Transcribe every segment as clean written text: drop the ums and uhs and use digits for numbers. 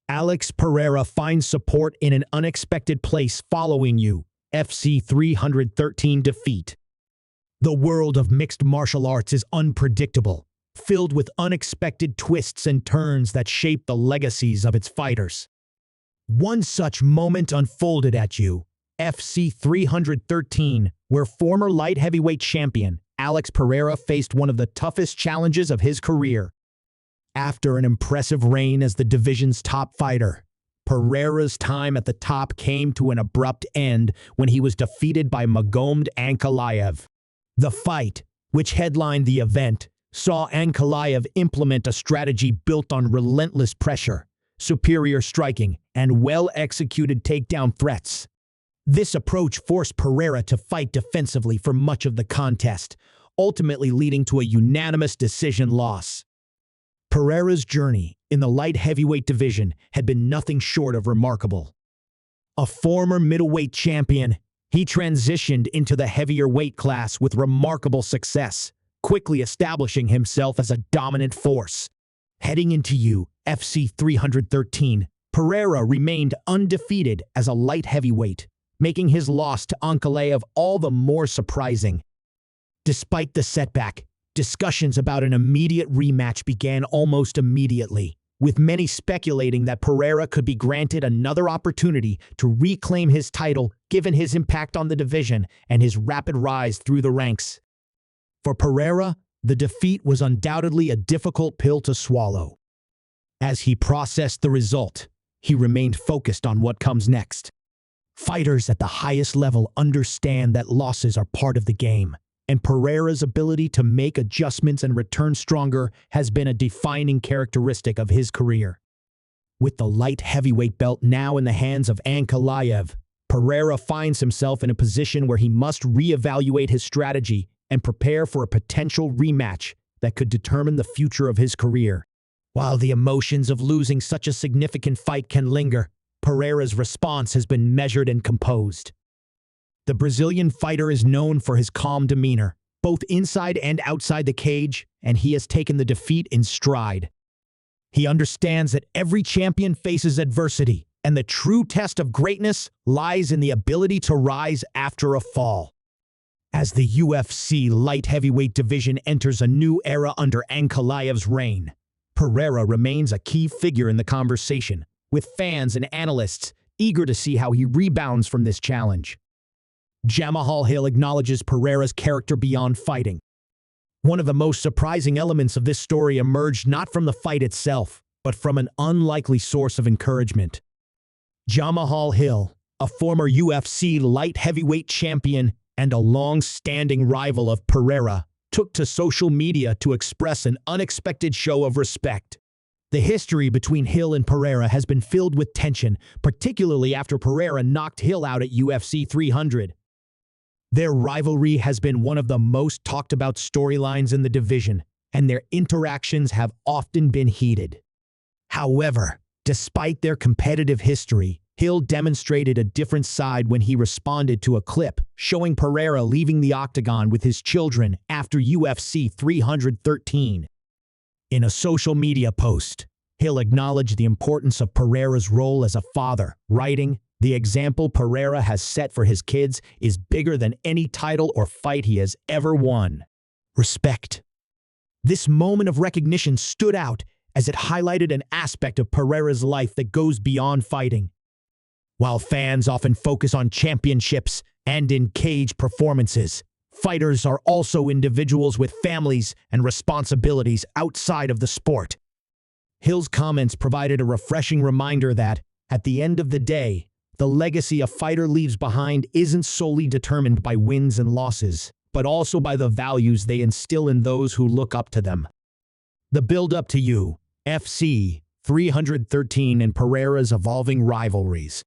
Alex Pereira finds support in an unexpected place following UFC 313 defeat. The world of mixed martial arts is unpredictable, filled with unexpected twists and turns that shape the legacies of its fighters. One such moment unfolded at UFC 313, where former light heavyweight champion Alex Pereira faced one of the toughest challenges of his career. After an impressive reign as the division's top fighter, Pereira's time at the top came to an abrupt end when he was defeated by Magomed Ankalaev. The fight, which headlined the event, saw Ankalaev implement a strategy built on relentless pressure, superior striking, and well-executed takedown threats. This approach forced Pereira to fight defensively for much of the contest, ultimately leading to a unanimous decision loss. Pereira's journey in the light heavyweight division had been nothing short of remarkable. A former middleweight champion, he transitioned into the heavier weight class with remarkable success, quickly establishing himself as a dominant force. Heading into UFC 313, Pereira remained undefeated as a light heavyweight, making his loss to Ankalaev all the more surprising. Despite the setback, discussions about an immediate rematch began almost immediately, with many speculating that Pereira could be granted another opportunity to reclaim his title given his impact on the division and his rapid rise through the ranks. For Pereira, the defeat was undoubtedly a difficult pill to swallow. As he processed the result, he remained focused on what comes next. Fighters at the highest level understand that losses are part of the game, and Pereira's ability to make adjustments and return stronger has been a defining characteristic of his career. With the light heavyweight belt now in the hands of Ankalaev, Pereira finds himself in a position where he must reevaluate his strategy and prepare for a potential rematch that could determine the future of his career. While the emotions of losing such a significant fight can linger, Pereira's response has been measured and composed. The Brazilian fighter is known for his calm demeanor, both inside and outside the cage, and he has taken the defeat in stride. He understands that every champion faces adversity, and the true test of greatness lies in the ability to rise after a fall. As the UFC light heavyweight division enters a new era under Ankalaev's reign, Pereira remains a key figure in the conversation, with fans and analysts eager to see how he rebounds from this challenge. Jamahal Hill acknowledges Pereira's character beyond fighting. One of the most surprising elements of this story emerged not from the fight itself, but from an unlikely source of encouragement. Jamahal Hill, a former UFC light heavyweight champion and a long-standing rival of Pereira, took to social media to express an unexpected show of respect. The history between Hill and Pereira has been filled with tension, particularly after Pereira knocked Hill out at UFC 300. Their rivalry has been one of the most talked about storylines in the division, and their interactions have often been heated. However, despite their competitive history, Hill demonstrated a different side when he responded to a clip showing Pereira leaving the octagon with his children after UFC 313. In a social media post, Hill acknowledged the importance of Pereira's role as a father, writing, "The example Pereira has set for his kids is bigger than any title or fight he has ever won. Respect." This moment of recognition stood out as it highlighted an aspect of Pereira's life that goes beyond fighting. While fans often focus on championships and in-cage performances, fighters are also individuals with families and responsibilities outside of the sport. Hill's comments provided a refreshing reminder that, at the end of the day, the legacy a fighter leaves behind isn't solely determined by wins and losses, but also by the values they instill in those who look up to them. The build-up to UFC 313 and Pereira's evolving rivalries.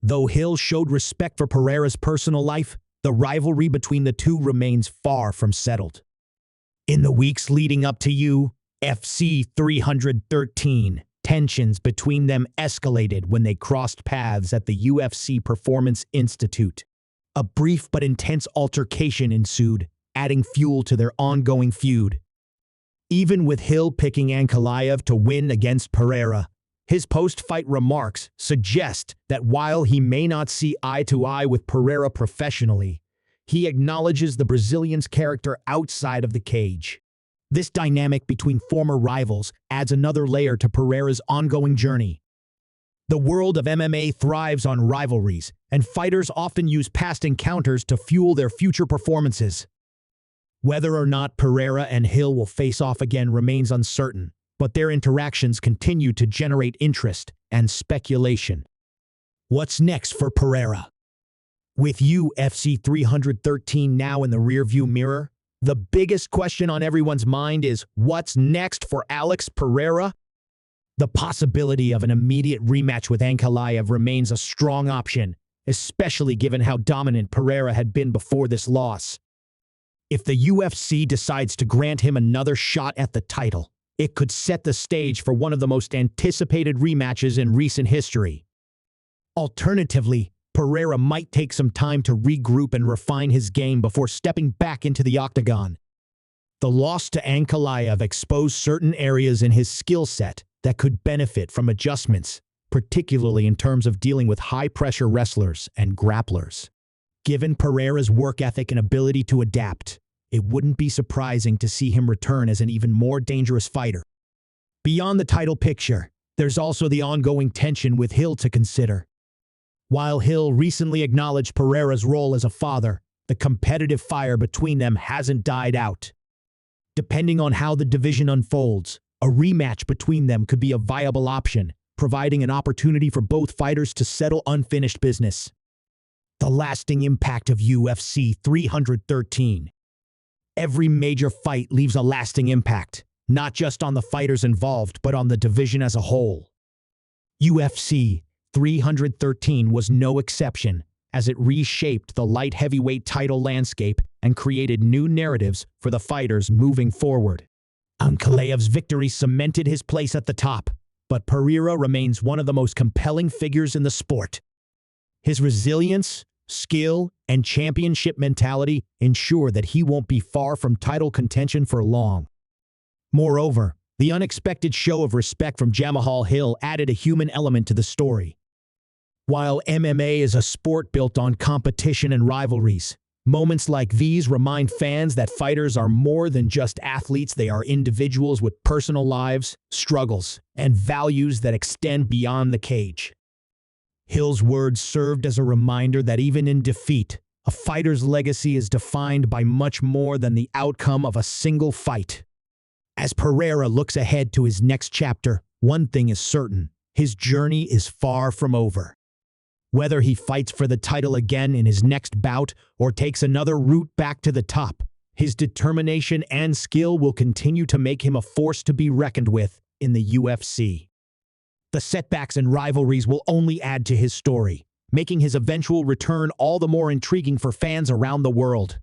Though Hill showed respect for Pereira's personal life, the rivalry between the two remains far from settled. In the weeks leading up to UFC 313, tensions between them escalated when they crossed paths at the UFC Performance Institute. A brief but intense altercation ensued, adding fuel to their ongoing feud. Even with Hill picking Ankalaev to win against Pereira, His post-fight remarks suggest that while he may not see eye to eye with Pereira professionally, he acknowledges the Brazilian's character outside of the cage. This dynamic between former rivals adds another layer to Pereira's ongoing journey. The world of MMA thrives on rivalries, and fighters often use past encounters to fuel their future performances. Whether or not Pereira and Hill will face off again remains uncertain, but their interactions continue to generate interest and speculation. What's next for Pereira? With UFC 313 now in the rearview mirror, the biggest question on everyone's mind is what's next for Alex Pereira? The possibility of an immediate rematch with Ankalaev remains a strong option, especially given how dominant Pereira had been before this loss. If the UFC decides to grant him another shot at the title, it could set the stage for one of the most anticipated rematches in recent history. Alternatively, Pereira might take some time to regroup and refine his game before stepping back into the octagon. The loss to Ankalaev exposed certain areas in his skill set that could benefit from adjustments, particularly in terms of dealing with high-pressure wrestlers and grapplers. Given Pereira's work ethic and ability to adapt, it wouldn't be surprising to see him return as an even more dangerous fighter. Beyond the title picture, there's also the ongoing tension with Hill to consider. While Hill recently acknowledged Pereira's role as a father, the competitive fire between them hasn't died out. Depending on how the division unfolds, a rematch between them could be a viable option, providing an opportunity for both fighters to settle unfinished business. The lasting impact of UFC 313. Every major fight leaves a lasting impact, not just on the fighters involved, but on the division as a whole. UFC 313 was no exception, as it reshaped the light heavyweight title landscape and created new narratives for the fighters moving forward. Ankalaev's victory cemented his place at the top, but Pereira remains one of the most compelling figures in the sport. His resilience, skill, and championship mentality ensure that he won't be far from title contention for long. Moreover, the unexpected show of respect from Jamahal Hill added a human element to the story. While MMA is a sport built on competition and rivalries, moments like these remind fans that fighters are more than just athletes. They are individuals with personal lives, struggles, and values that extend beyond the cage. Hill's words served as a reminder that even in defeat, a fighter's legacy is defined by much more than the outcome of a single fight. As Pereira looks ahead to his next chapter, one thing is certain: his journey is far from over. Whether he fights for the title again in his next bout or takes another route back to the top, his determination and skill will continue to make him a force to be reckoned with in the UFC. The setbacks and rivalries will only add to his story, making his eventual return all the more intriguing for fans around the world.